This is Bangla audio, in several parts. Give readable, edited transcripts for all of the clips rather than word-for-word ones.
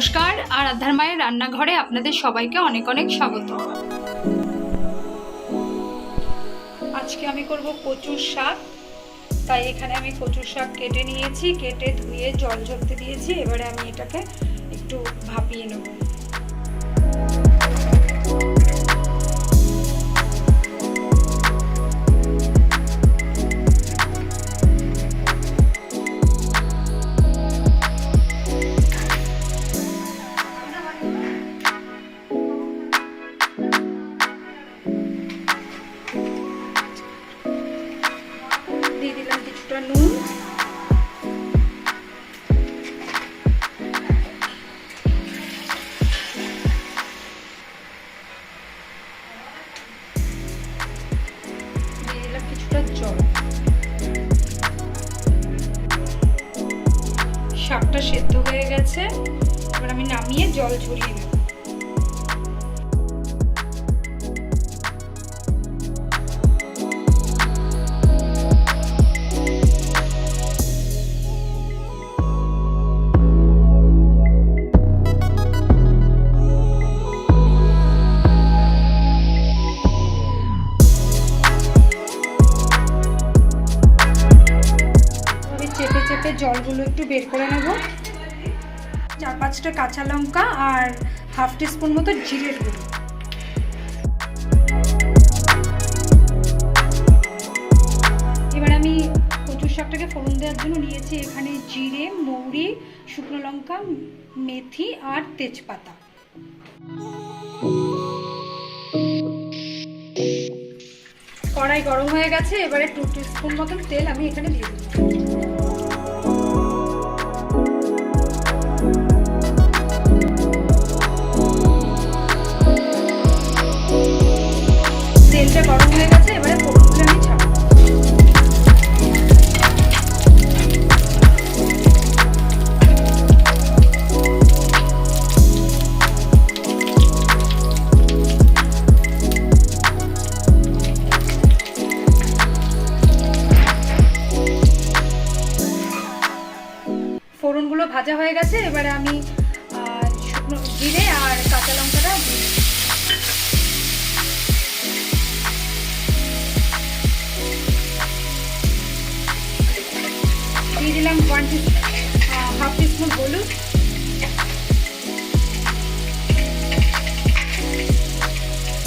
নমস্কার, আরাধ্যার মায়ের রান্নাঘরে আপনাদের সবাইকে অনেক অনেক স্বাগত। আজকে আমি করব কচুর শাক। তাই এখানে আমি কচুর শাক কেটে নিয়েছি, কেটে ধুয়ে জল ঝরতে দিয়েছি। এবারে আমি এটাকে একটু ভাপিয়ে নেব। দিয়ে দিলাম কিছুটা নুন, দিয়ে দিলাম কিছুটা জল। শাকটা সেদ্ধ হয়ে গেছে, এবার আমি নামিয়ে জল ঝরিয়ে নেব। চেপে চেপে জলগুলো একটু বের করে নেব। 4-5টা কাঁচা লঙ্কা আর হাফ টিস্পুন মতো জিরের গুঁড়ো। এবার আমি কচুর শাকটাকে ফোড়ন দেওয়ার জন্য নিয়েছি এখানে জিরে, মৌরি, শুকনো লঙ্কা, মেথি আর তেজপাতা। কড়াই গরম হয়ে গেছে, এবারে 2 টিস্পুন মতন তেল আমি এখানে দিয়ে দেব। তেলটা গরম হয়ে গেছে, এবারে ফোড়নগুলো আমি ছাড়ব। ফোড়নগুলো ভাজা হয়ে গেছে, এবারে আমি শুকনো জিরে আর কাঁচা লঙ্কাটা দিয়ে দিলাম। হাফ টিস্পুন হলুদ,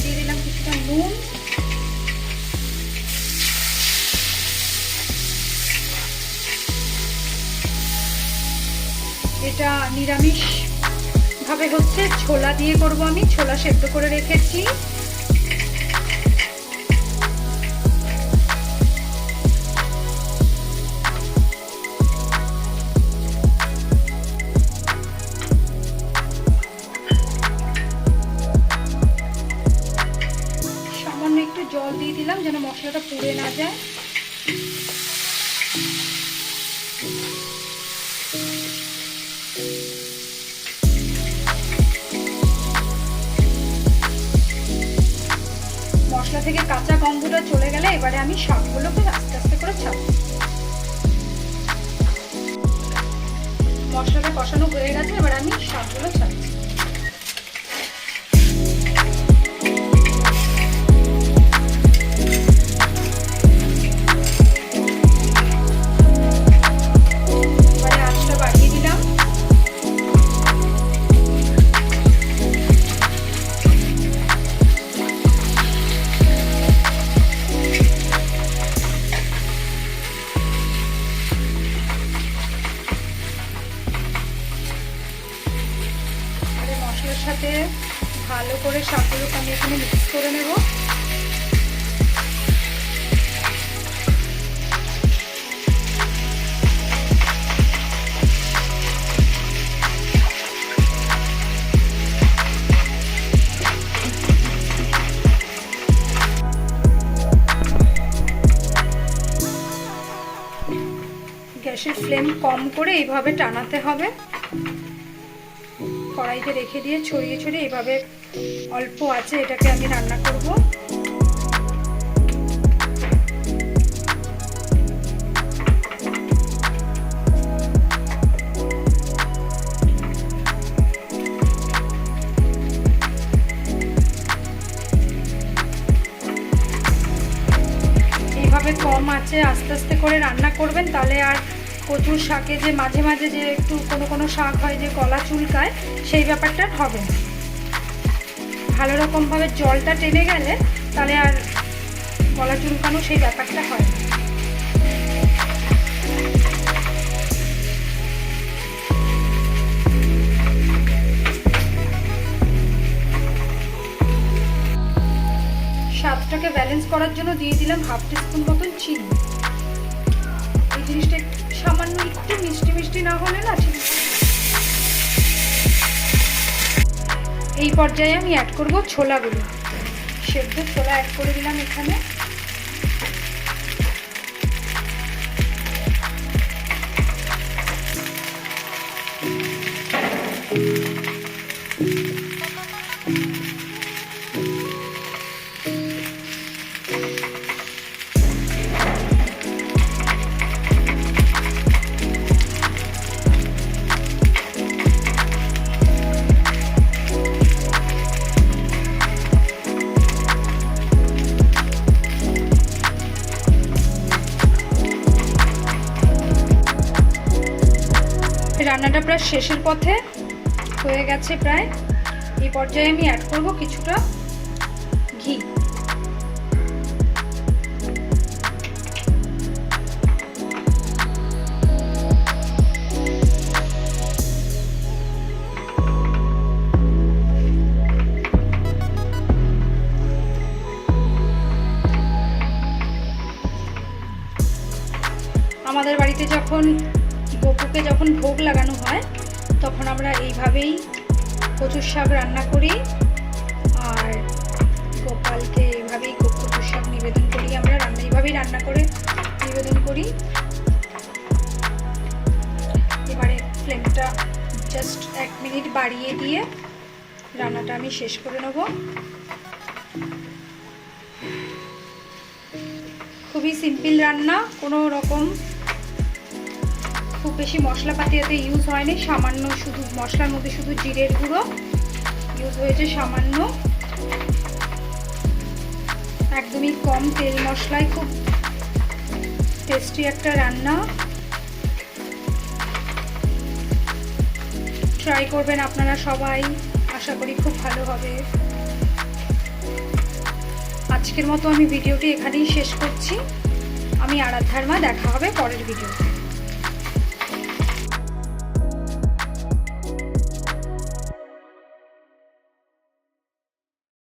দিয়ে দিলাম কিছুটা নুন, এটা নিরামিষ ভাবে হচ্ছে, ছোলা দিয়ে করব আমি। ছোলা সেদ্ধ করে রেখেছি। সামান্য একটু জল দিয়ে দিলাম যেন মশলাটা পুড়ে না যায়। মশলা থেকে কাঁচা গন্ধটা চলে গেলে এবারে আমি শাকগুলোকে আস্তে আস্তে করে ছাড়ব। মশলাটা কষানো হয়ে গেছে, এবার আমি শাকগুলো ছাড়ব। এবারে আঁচটা বাড়িয়ে দিলাম। মশলার সাথে ভালো করে শাকগুলোকে আমি এখানে মিক্স করে নেব। গ্যাসের ফ্লেম কম করে এইভাবে টানাতে হবে। কড়াইতে রেখে দিয়ে ছড়িয়ে ছড়িয়ে এভাবে অল্প আছে এটাকে আমি রান্না করব। কম আছে আস্তে আস্তে করে রান্না করবেন, তাহলে আর কচুর শাকে যে মাঝে মাঝে যে একটু কোনো শাক হয় যে গলা চুলকায়, সেই ব্যাপারটা হবে না। ভালো রকমভাবে জলটা টেনে গেলে তাহলে আর গলা চুলকানো সেই ব্যাপারটা হয় না। স্বাদটাকে ব্যালেন্স করার জন্য দিয়ে দিলাম হাফ টিস্পুন মতন চিনি। এই জিনিসটা সামান্য একটু মিষ্টি মিষ্টি না হলে না ঠিক। এই পর্যায়ে আমি অ্যাড করব ছোলাগুলো। সেদ্ধ ছোলা অ্যাড করে দিলাম এখানে। রান্নাটা প্রায় শেষের পথে হয়ে গেছে প্রায়। এই পর্যায়ে আমি অ্যাড করব কিছুটা ঘি। আমাদের বাড়িতে যখন গোপুকে যখন ভোগ লাগানো হয় তখন আমরা এইভাবেই কচুর শাক রান্না করি, আর গোপালকে এইভাবেই কচুর শাক নিবেদন করি। আমরা এইভাবেই রান্না করে নিবেদন করি। এবারে ফ্লেমটা জাস্ট 1 মিনিট বাড়িয়ে দিয়ে রান্নাটা আমি শেষ করে নেব। খুবই সিম্পল রান্না, কোনো রকম খুব বেশি মশলাপাতি এতে ইউজ হয়নি। সামান্য শুধু মশলার মধ্যে শুধু জিরের গুঁড়ো ইউজ হয়েছে সামান্য। একদমই কম তেল মশলায় খুব টেস্টি একটা রান্না। ট্রাই করবেন আপনারা সবাই, আশা করি খুব ভালো হবে। আজকের মতো আমি ভিডিওটি এখানেই শেষ করছি। আমি আরাধ্যার মা, দেখা হবে পরের ভিডিওতে।